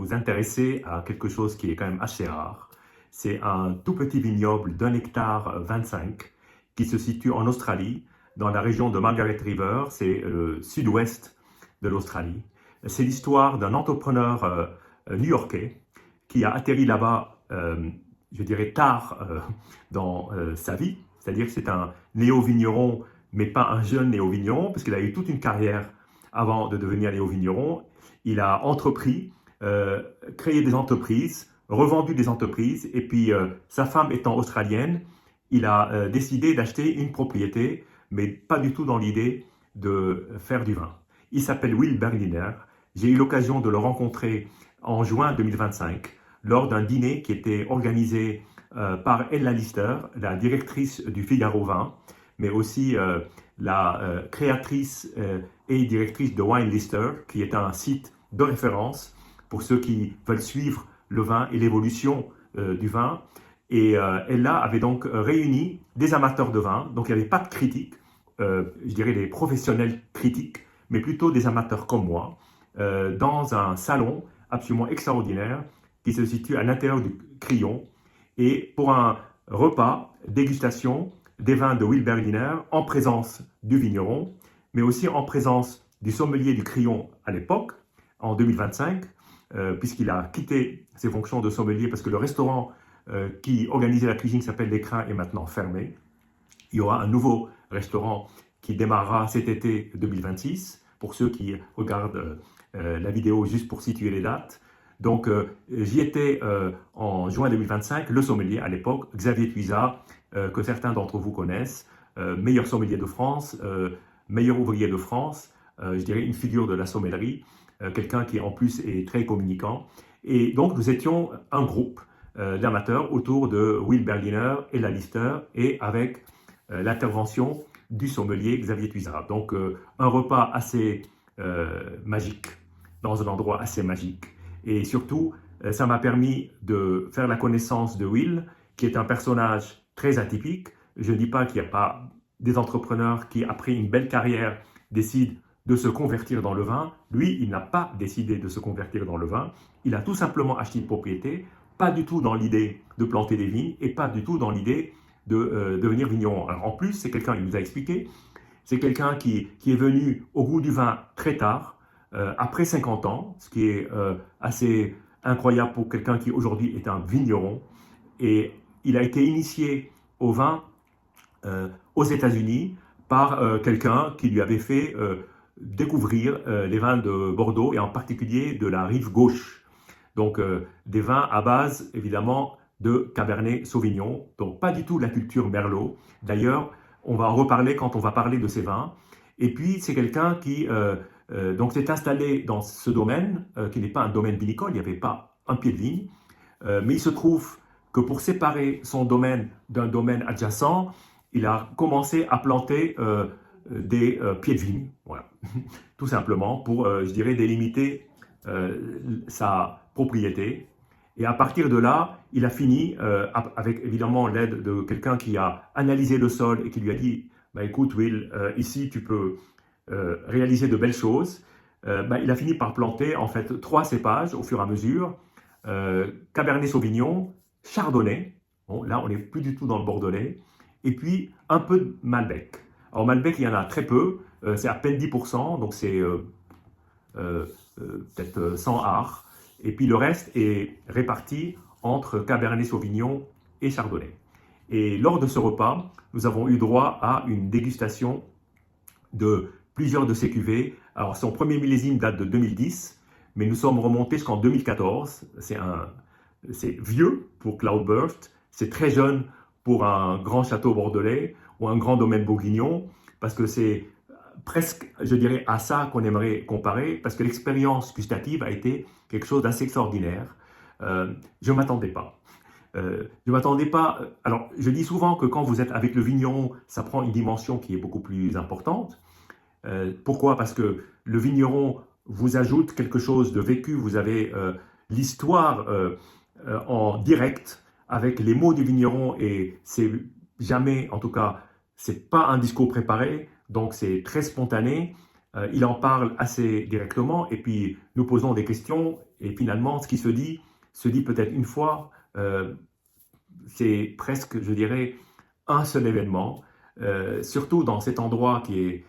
vous intéresser à quelque chose qui est quand même assez rare. C'est un tout petit vignoble d'1 hectare 25 qui se situe en Australie, dans la région de Margaret River, c'est le sud-ouest de l'Australie. C'est l'histoire d'un entrepreneur new-yorkais qui a atterri là-bas, je dirais tard dans sa vie, c'est-à-dire que c'est un néo-vigneron, mais pas un jeune néo-vigneron, parce qu'il a eu toute une carrière avant de devenir néo-vigneron. Il a entrepris, créé des entreprises, revendu des entreprises, et puis sa femme étant australienne, il a décidé d'acheter une propriété, mais pas du tout dans l'idée de faire du vin. Il s'appelle Will Berliner. J'ai eu l'occasion de le rencontrer en juin 2025 lors d'un dîner qui était organisé par Ella Lister, la directrice du Figaro Vin, mais aussi la créatrice et directrice de Wine Lister, qui est un site de référence pour ceux qui veulent suivre le vin et l'évolution du vin. Et Ella avait donc réuni des amateurs de vin, donc il n'y avait pas de critiques, je dirais des professionnels critiques, mais plutôt des amateurs comme moi, dans un salon absolument extraordinaire qui se situe à l'intérieur du Crillon, et pour un repas dégustation des vins de Will Berliner en présence du vigneron, mais aussi en présence du sommelier du Crillon à l'époque, en 2025, puisqu'il a quitté ses fonctions de sommelier parce que le restaurant qui organisait la cuisine qui s'appelle L'Écrin est maintenant fermé. Il y aura un nouveau restaurant qui démarrera cet été 2026, pour ceux qui regardent la vidéo juste pour situer les dates. Donc j'y étais en juin 2025, le sommelier à l'époque, Xavier Tuizat, que certains d'entre vous connaissent, meilleur sommelier de France, meilleur ouvrier de France, je dirais une figure de la sommellerie, quelqu'un qui en plus est très communicant. Et donc nous étions un groupe d'amateurs autour de Will Berliner et la Lister, et avec l'intervention du sommelier Xavier Tuizat. Donc un repas assez magique, dans un endroit assez magique. Et surtout, ça m'a permis de faire la connaissance de Will, qui est un personnage très atypique. Je ne dis pas qu'il n'y a pas des entrepreneurs qui, après une belle carrière, décident de se convertir dans le vin. Lui, il n'a pas décidé de se convertir dans le vin. Il a tout simplement acheté une propriété, pas du tout dans l'idée de planter des vignes et pas du tout dans l'idée de devenir vigneron. Alors, en plus, c'est quelqu'un, il nous a expliqué, c'est quelqu'un qui est venu au goût du vin très tard, après 50 ans, ce qui est assez incroyable pour quelqu'un qui aujourd'hui est un vigneron. Et il a été initié au vin aux États-Unis par quelqu'un qui lui avait fait découvrir les vins de Bordeaux et en particulier de la rive gauche. Donc des vins à base évidemment de Cabernet Sauvignon, donc pas du tout de la culture Merlot. D'ailleurs, on va en reparler quand on va parler de ces vins. Et puis c'est quelqu'un qui donc s'est installé dans ce domaine, qui n'est pas un domaine vinicole, il n'y avait pas un pied de vigne, mais il se trouve que pour séparer son domaine d'un domaine adjacent, il a commencé à planter des pieds de vigne, voilà. Tout simplement pour, je dirais, délimiter sa propriété. Et à partir de là, il a fini, avec évidemment l'aide de quelqu'un qui a analysé le sol et qui lui a dit bah, « Écoute Will, ici tu peux réaliser de belles choses ». Il a fini par planter en fait 3 cépages au fur et à mesure, Cabernet Sauvignon, Chardonnay, bon, là on n'est plus du tout dans le Bordelais, et puis un peu de Malbec. Alors Malbec, il y en a très peu, c'est à peine 10%, donc c'est peut-être 100 arts. Et puis le reste est réparti entre Cabernet Sauvignon et Chardonnay. Et lors de ce repas, nous avons eu droit à une dégustation de plusieurs de ces cuvées. Alors son premier millésime date de 2010, mais nous sommes remontés jusqu'en 2014. C'est vieux pour Cloudburst, c'est très jeune pour un grand château bordelais ou un grand domaine bourguignon, parce que c'est presque, je dirais, à ça qu'on aimerait comparer, parce que l'expérience gustative a été quelque chose d'assez extraordinaire. Je ne m'attendais pas. Alors, je dis souvent que quand vous êtes avec le vigneron, ça prend une dimension qui est beaucoup plus importante. Pourquoi? Parce que le vigneron vous ajoute quelque chose de vécu. Vous avez l'histoire en direct avec les mots du vigneron, et c'est jamais, en tout cas, c'est pas un discours préparé. Donc c'est très spontané, il en parle assez directement et puis nous posons des questions Et finalement, ce qui se dit peut-être une fois. C'est presque, je dirais, un seul événement, surtout dans cet endroit qui est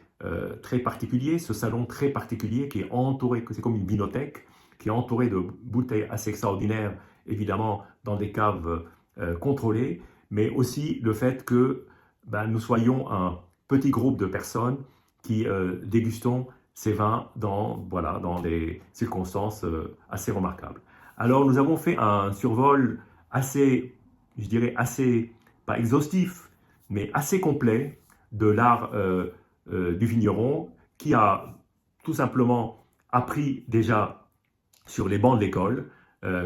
très particulier, ce salon très particulier qui est entouré, c'est comme une vinothèque, qui est entouré de bouteilles assez extraordinaires, évidemment dans des caves contrôlées, mais aussi le fait que nous soyons un petit groupe de personnes qui dégustons ces vins voilà, dans des circonstances assez remarquables. Alors nous avons fait un survol assez, je dirais assez, pas exhaustif, mais assez complet de l'art du vigneron qui a tout simplement appris déjà sur les bancs de l'école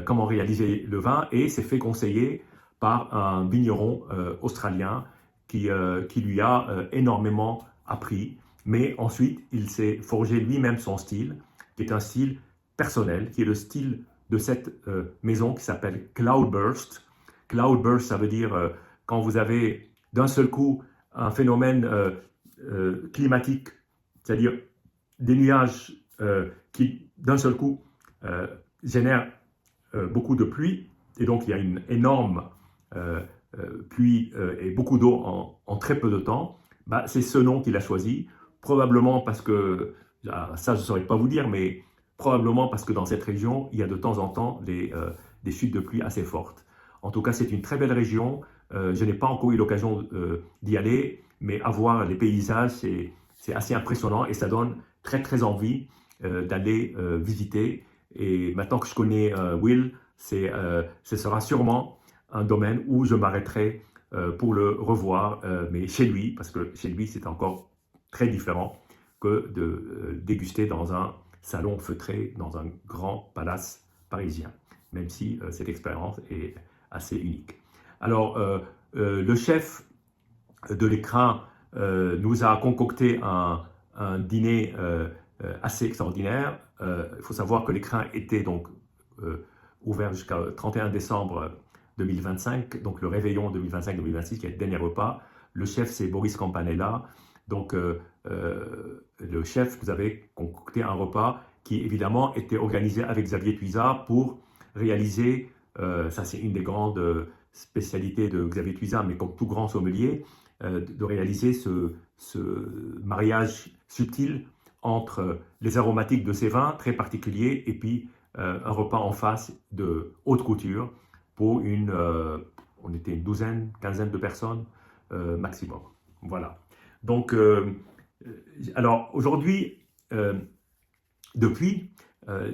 comment réaliser le vin et s'est fait conseiller par un vigneron australien qui lui a énormément appris. Mais ensuite, il s'est forgé lui-même son style, qui est un style personnel, qui est le style de cette maison qui s'appelle Cloudburst. Cloudburst, ça veut dire quand vous avez d'un seul coup un phénomène climatique, c'est-à-dire des nuages qui d'un seul coup génèrent beaucoup de pluie, et donc il y a une énorme pluie et beaucoup d'eau en très peu de temps. C'est ce nom qu'il a choisi, probablement parce que, ça je ne saurais pas vous dire, mais probablement parce que dans cette région, il y a de temps en temps des chutes de pluie assez fortes. En tout cas, c'est une très belle région. Je n'ai pas encore eu l'occasion d'y aller, mais à voir les paysages, c'est assez impressionnant et ça donne très très envie d'aller visiter. Et maintenant que je connais Will, ce sera sûrement un domaine où je m'arrêterai pour le revoir, mais chez lui, parce que chez lui, c'est encore très différent que de déguster dans un salon feutré, dans un grand palace parisien, même si cette expérience est assez unique. Alors, le chef de l'écrin nous a concocté un dîner assez extraordinaire. Il faut savoir que l'écrin était donc ouvert jusqu'au 31 décembre 2025, donc le réveillon 2025-2026 qui est le dernier repas. Le chef, c'est Boris Campanella. Donc, le chef nous avait concocté un repas qui, évidemment, était organisé avec Xavier Tuizat pour réaliser, ça c'est une des grandes spécialités de Xavier Tuizat, mais comme tout grand sommelier, de réaliser ce mariage subtil entre les aromatiques de ces vins très particuliers et puis un repas en face de haute couture pour on était une douzaine, quinzaine de personnes maximum. Voilà. Donc, alors aujourd'hui, depuis,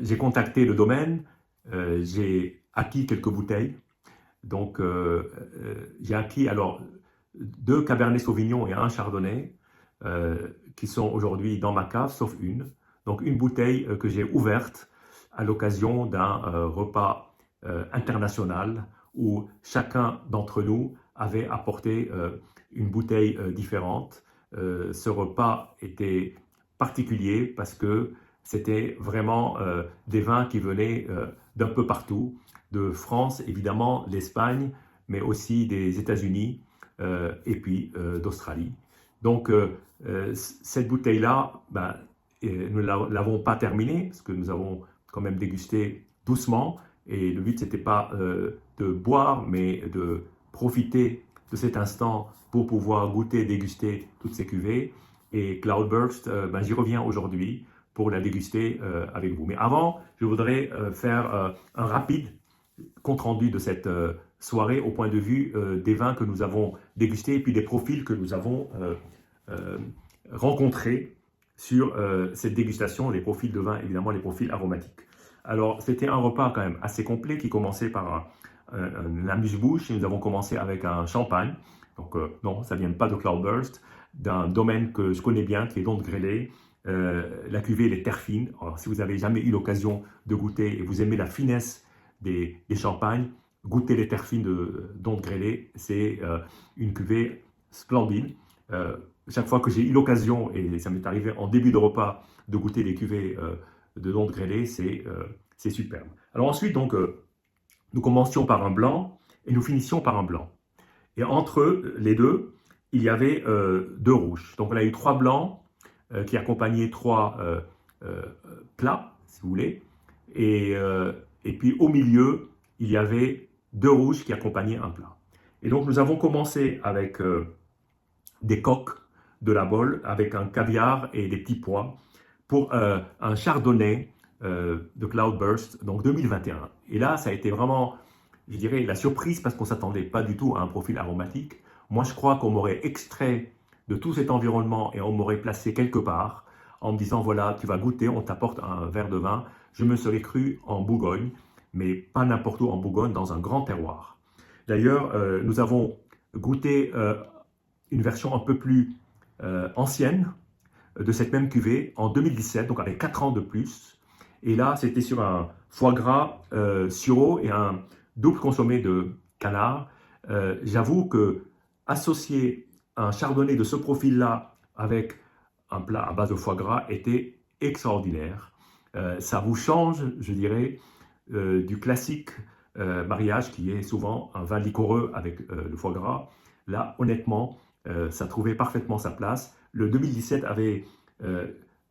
j'ai contacté le domaine, j'ai acquis quelques bouteilles. Donc, j'ai acquis alors 2 Cabernet Sauvignon et 1 Chardonnay qui sont aujourd'hui dans ma cave, sauf une. Donc, une bouteille que j'ai ouverte à l'occasion d'un repas international où chacun d'entre nous avait apporté une bouteille différente. Ce repas était particulier parce que c'était vraiment des vins qui venaient d'un peu partout, de France évidemment, l'Espagne, mais aussi des États-Unis et puis d'Australie. Donc cette bouteille-là, nous ne l'avons pas terminée parce que nous avons quand même dégusté doucement et le but c'était pas de boire mais de profiter de cet instant pour pouvoir goûter, déguster toutes ces cuvées. Et Cloudburst, j'y reviens aujourd'hui pour la déguster avec vous. Mais avant, je voudrais faire un rapide compte-rendu de cette soirée au point de vue des vins que nous avons dégustés et puis des profils que nous avons rencontrés sur cette dégustation, les profils de vin, évidemment les profils aromatiques. Alors, c'était un repas quand même assez complet qui commençait par un amuse-bouche et nous avons commencé avec un champagne. Donc, non, ça ne vient pas de Cloudburst, d'un domaine que je connais bien, qui est Donde Grélé. La cuvée, les terres fines. Alors, si vous n'avez jamais eu l'occasion de goûter et vous aimez la finesse des champagnes, goûtez les terres fines de Donde Grélé. C'est une cuvée splendide. Chaque fois que j'ai eu l'occasion, et ça m'est arrivé en début de repas, de goûter les cuvées de Donde Grélé, c'est superbe. Alors ensuite, donc, nous commencions par un blanc et nous finissions par un blanc. Et entre les deux, il y avait 2 rouges. Donc on a eu 3 blancs qui accompagnaient 3 plats, si vous voulez. et puis au milieu, il y avait deux rouges qui accompagnaient un plat. Et donc nous avons commencé avec des coques de la Bolle, avec un caviar et des petits pois, pour un chardonnay de Cloudburst, donc 2021. Et là, ça a été vraiment, je dirais, la surprise parce qu'on ne s'attendait pas du tout à un profil aromatique. Moi, je crois qu'on m'aurait extrait de tout cet environnement et on m'aurait placé quelque part en me disant, voilà, tu vas goûter, on t'apporte un verre de vin. Je me serais cru en Bourgogne, mais pas n'importe où en Bourgogne, dans un grand terroir. D'ailleurs, nous avons goûté une version un peu plus ancienne de cette même cuvée en 2017, donc avec 4 ans de plus. Et là, c'était sur un foie gras sureau et un double consommé de canard. J'avoue que associer un chardonnay de ce profil-là avec un plat à base de foie gras était extraordinaire. Ça vous change, je dirais, du classique mariage qui est souvent un vin liquoreux avec le foie gras. Là, honnêtement, ça trouvait parfaitement sa place. Le 2017 avait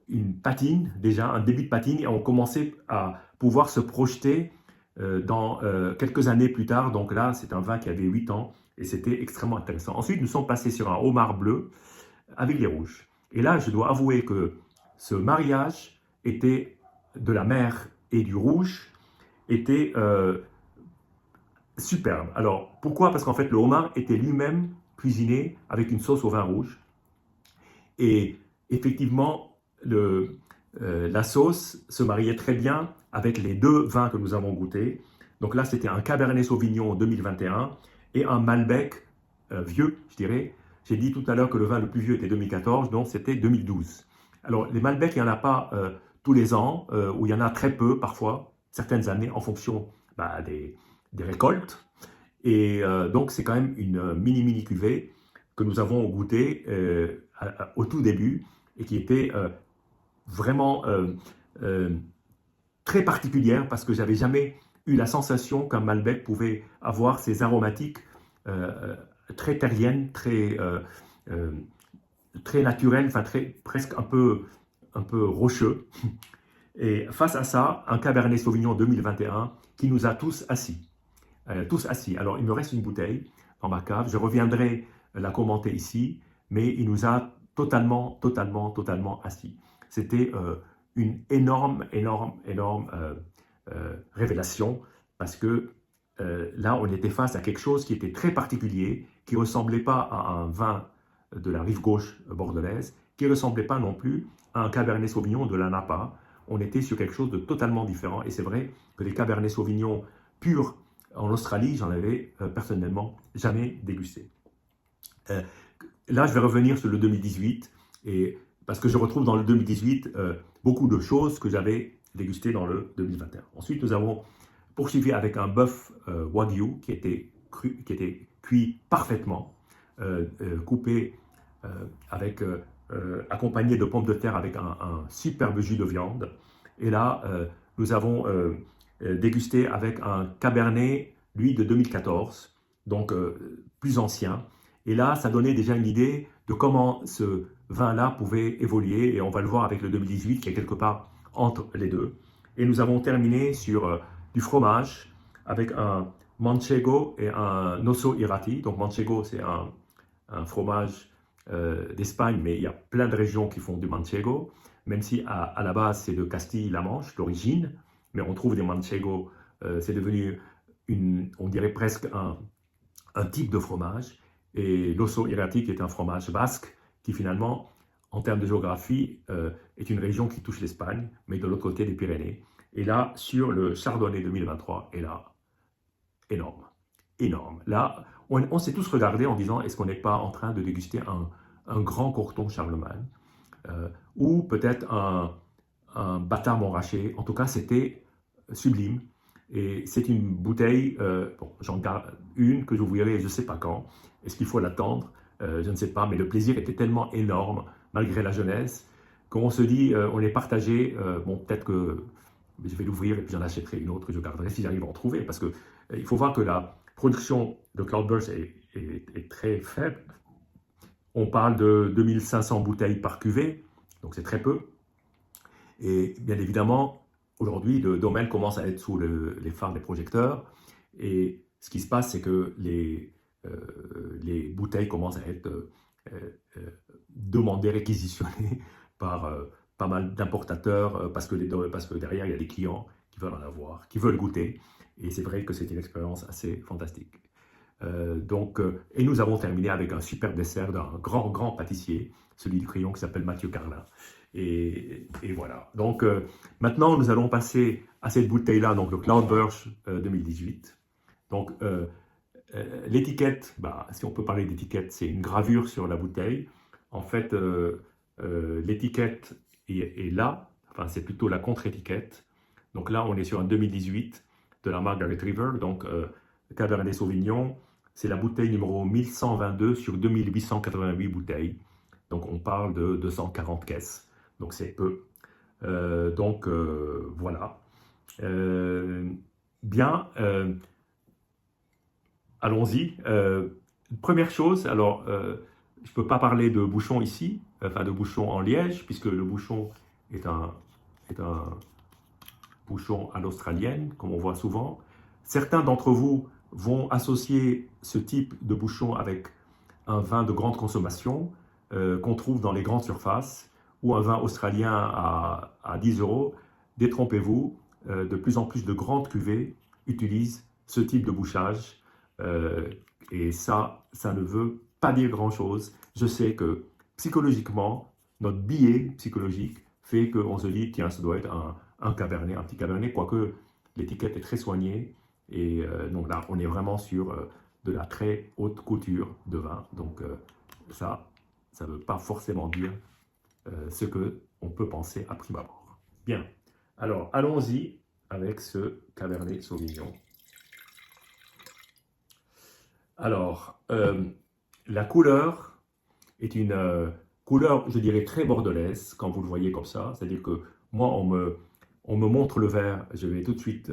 une patine, déjà un début de patine, et on commençait à pouvoir se projeter dans quelques années plus tard. Donc là, c'est un vin qui avait 8 ans et c'était extrêmement intéressant. Ensuite, nous sommes passés sur un homard bleu avec les rouges. Et là, je dois avouer que ce mariage était de la mer et du rouge était superbe. Alors, pourquoi? Parce qu'en fait, le homard était lui-même cuisiné avec une sauce au vin rouge. Et effectivement, la sauce se mariait très bien avec les deux vins que nous avons goûtés. Donc là, c'était un Cabernet Sauvignon 2021 et un Malbec vieux, je dirais. J'ai dit tout à l'heure que le vin le plus vieux était 2014, donc c'était 2012. Alors, les Malbecs, il n'y en a pas tous les ans, ou il y en a très peu parfois, certaines années, en fonction des récoltes. Et donc, c'est quand même une mini cuvée que nous avons goûté au tout début et qui était vraiment très particulière parce que j'avais jamais eu la sensation qu'un Malbec pouvait avoir ces aromatiques très terriennes, très naturelles, enfin presque un peu rocheux. Et face à ça, un Cabernet Sauvignon 2021 qui nous a tous assis. Alors, il me reste une bouteille dans ma cave. Je reviendrai la commenter ici, mais il nous a totalement assis. C'était une énorme révélation parce que là, on était face à quelque chose qui était très particulier, qui ne ressemblait pas à un vin de la rive gauche bordelaise, qui ne ressemblait pas non plus à un Cabernet Sauvignon de la Napa. On était sur quelque chose de totalement différent. Et c'est vrai que les Cabernet Sauvignon purs en Australie, j'en avais personnellement jamais dégusté. Là, je vais revenir sur le 2018, parce que je retrouve dans le 2018 beaucoup de choses que j'avais dégustées dans le 2021. Ensuite, nous avons poursuivi avec un bœuf Wagyu qui était cuit parfaitement, coupé accompagné de pommes de terre avec un superbe jus de viande. Et là, nous avons dégusté avec un Cabernet, lui, de 2014, donc plus ancien. Et là, ça donnait déjà une idée de comment ce vin-là pouvait évoluer, et on va le voir avec le 2018 qui est quelque part entre les deux. Et nous avons terminé sur du fromage avec un Manchego et un Osso Irati. Donc Manchego, c'est un fromage d'Espagne, mais il y a plein de régions qui font du Manchego, même si à la base c'est de Castille-La Manche, l'origine, mais on trouve des Manchego, c'est devenu on dirait presque un type de fromage. Et l'Osso Irati, qui est un fromage basque, qui finalement, en termes de géographie, est une région qui touche l'Espagne, mais de l'autre côté des Pyrénées. Et là, sur le Chardonnay 2023, et là, énorme. Là, on s'est tous regardés en disant, est-ce qu'on n'est pas en train de déguster un grand Corton Charlemagne, ou peut-être un Bâtard Montrachet. En tout cas, c'était sublime. Et c'est une bouteille, bon, j'en garde une que j'ouvrirai je ne sais pas quand. Est-ce qu'il faut l'attendre? Je ne sais pas, mais le plaisir était tellement énorme, malgré la jeunesse, qu'on se dit, on est partagé. Bon, peut-être que je vais l'ouvrir et puis j'en achèterai une autre que je garderai si j'arrive à en trouver. Parce que il faut voir que la production de Cloudburst est très faible. On parle de 2500 bouteilles par cuvée, donc c'est très peu. Et bien évidemment, aujourd'hui, le domaine commence à être sous les phares des projecteurs. Et ce qui se passe, c'est que les bouteilles commencent à être euh, demandées, réquisitionnées par pas mal d'importateurs parce que derrière, il y a des clients qui veulent en avoir, qui veulent goûter. Et c'est vrai que c'est une expérience assez fantastique. Et nous avons terminé avec un super dessert d'un grand pâtissier, celui du crayon qui s'appelle Mathieu Carlin. Et voilà. Donc maintenant, nous allons passer à cette bouteille-là, donc le Cloudburst 2018. Donc l'étiquette, bah, si on peut parler d'étiquette, c'est une gravure sur la bouteille. En fait, l'étiquette est là, enfin c'est plutôt la contre-étiquette. Donc là, on est sur un 2018 de la Margaret River, donc Cabernet Sauvignon. C'est la bouteille numéro 1122 sur 2888 bouteilles. Donc on parle de 240 caisses. Donc c'est peu. Voilà. Bien, allons-y. Première chose, alors je ne peux pas parler de bouchon ici, enfin de bouchon en liège, puisque le bouchon est un bouchon à l'australienne, comme on voit souvent. Certains d'entre vous vont associer ce type de bouchon avec un vin de grande consommation qu'on trouve dans les grandes surfaces ou un vin australien à 10 euros. Détrompez-vous, de plus en plus de grandes cuvées utilisent ce type de bouchage et ça ne veut pas dire grand-chose. Je sais que psychologiquement, notre biais psychologique fait qu'on se dit, tiens, ça doit être un cabernet, un petit cabernet, quoique l'étiquette est très soignée. Et donc là, on est vraiment sur de la très haute couture de vin. Donc ça ne veut pas forcément dire ce qu'on peut penser à prime abord. Bien, alors allons-y avec ce Cabernet Sauvignon. Alors, la couleur est une couleur, je dirais, très bordelaise, quand vous le voyez comme ça. C'est-à-dire que moi, on me montre le verre, je vais tout de suite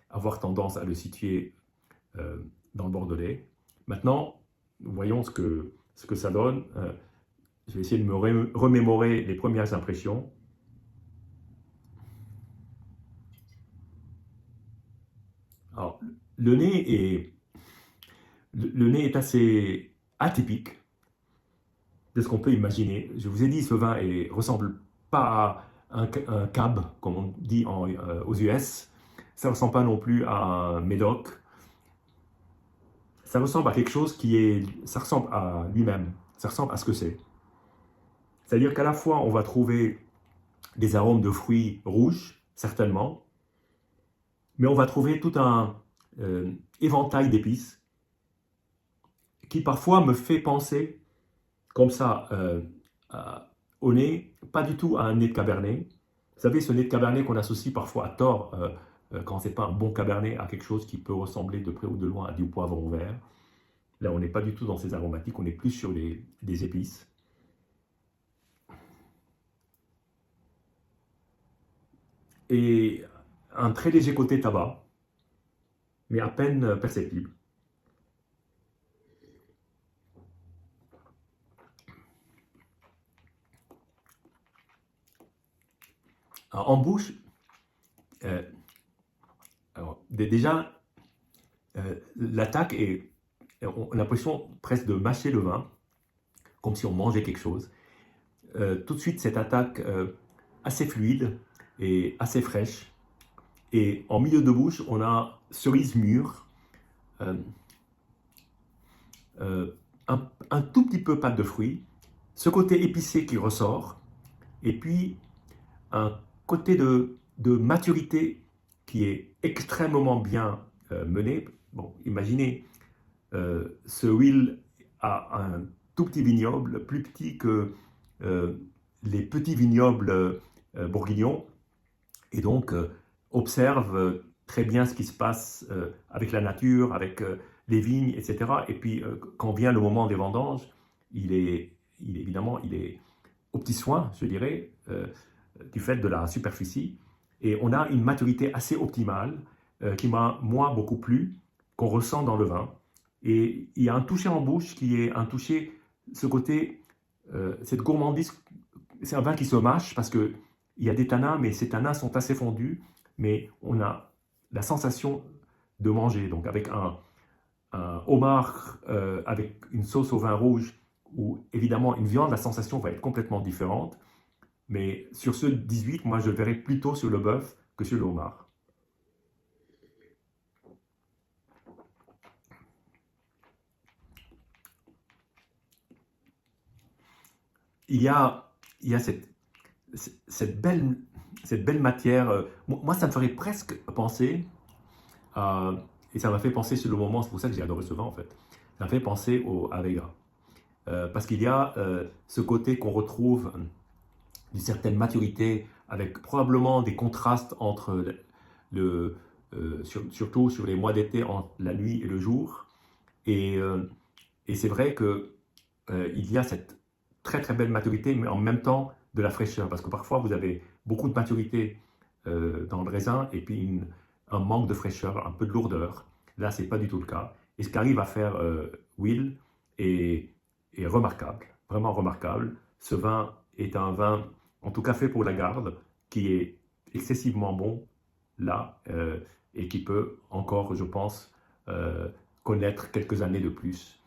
avoir tendance à le situer dans le bordelais. Maintenant, voyons ce que ça donne. Je vais essayer de me remémorer les premières impressions. Alors, le nez est assez atypique de ce qu'on peut imaginer. Je vous ai dit, ce vin ne ressemble pas à un cab, comme on dit aux US. Ça ne ressemble pas non plus à un médoc. Ça ressemble à quelque chose ça ressemble à lui-même. Ça ressemble à ce que c'est. C'est-à-dire qu'à la fois, on va trouver des arômes de fruits rouges, certainement, mais on va trouver tout un éventail d'épices qui parfois me fait penser, comme ça, au nez, pas du tout à un nez de cabernet. Vous savez, ce nez de cabernet qu'on associe parfois à tort, quand ce n'est pas un bon cabernet, à quelque chose qui peut ressembler de près ou de loin à du poivron vert. Là, on n'est pas du tout dans ces aromatiques, on est plus sur des épices. Et un très léger côté tabac, mais à peine perceptible. Alors, en bouche, déjà, l'attaque est, on a l'impression presque de mâcher le vin, comme si on mangeait quelque chose. Tout de suite, cette attaque assez fluide et assez fraîche. Et en milieu de bouche, on a cerise mûre, un tout petit peu pâte de fruits, ce côté épicé qui ressort, et puis un côté de maturité qui est extrêmement bien mené. Bon, imaginez, ce Will a un tout petit vignoble, plus petit que les petits vignobles bourguignons, et donc observe très bien ce qui se passe avec la nature, avec les vignes, etc. Et puis, quand vient le moment des vendanges, il est au petit soin, je dirais, du fait de la superficie. Et on a une maturité assez optimale qui m'a, moi, beaucoup plu, qu'on ressent dans le vin. Et il y a un toucher en bouche qui est un toucher, ce côté, cette gourmandise. C'est un vin qui se mâche parce qu'il y a des tanins, mais ces tanins sont assez fondus. mais on a la sensation de manger. Donc avec un homard avec une sauce au vin rouge, ou évidemment une viande, la sensation va être complètement différente. Mais sur ce 18, moi je le verrais plutôt sur le bœuf que sur le homard. Il y a, il y a cette belle matière. Moi, ça me ferait presque penser, et ça m'a fait penser sur le moment, c'est pour ça que j'ai adoré ce vin en fait. Ça m'a fait penser à Vega. Parce qu'il y a ce côté qu'on retrouve d'une certaine maturité, avec probablement des contrastes entre surtout sur les mois d'été, entre la nuit et le jour. Et, et c'est vrai que il y a cette très très belle maturité, mais en même temps de la fraîcheur, parce que parfois vous avez beaucoup de maturité dans le raisin et puis un manque de fraîcheur, un peu de lourdeur. Là, c'est pas du tout le cas. Et ce qu'arrive à faire Will est remarquable, vraiment remarquable. Ce vin est un vin, en tout cas fait pour la garde, qui est excessivement bon là et qui peut encore, je pense, connaître quelques années de plus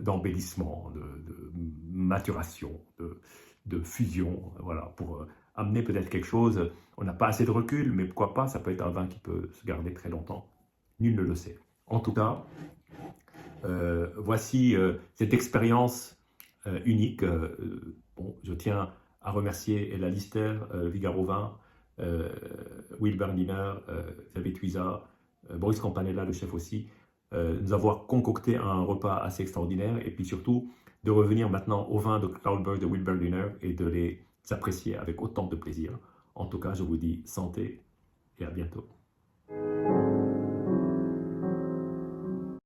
d'embellissement, de maturation, de fusion, voilà, pour amener peut-être quelque chose. On n'a pas assez de recul, mais pourquoi pas, ça peut être un vin qui peut se garder très longtemps. Nul ne le sait. En tout cas, voici cette expérience unique. Bon, je tiens à remercier Ella Lister, Vigaro Vin, Will Berliner, David Huiza, Boris Campanella, le chef aussi, nous avoir concocté un repas assez extraordinaire et puis surtout de revenir maintenant au vin de Cloudberg, de Will Berliner et de les apprécier avec autant de plaisir. En tout cas, je vous dis santé et à bientôt.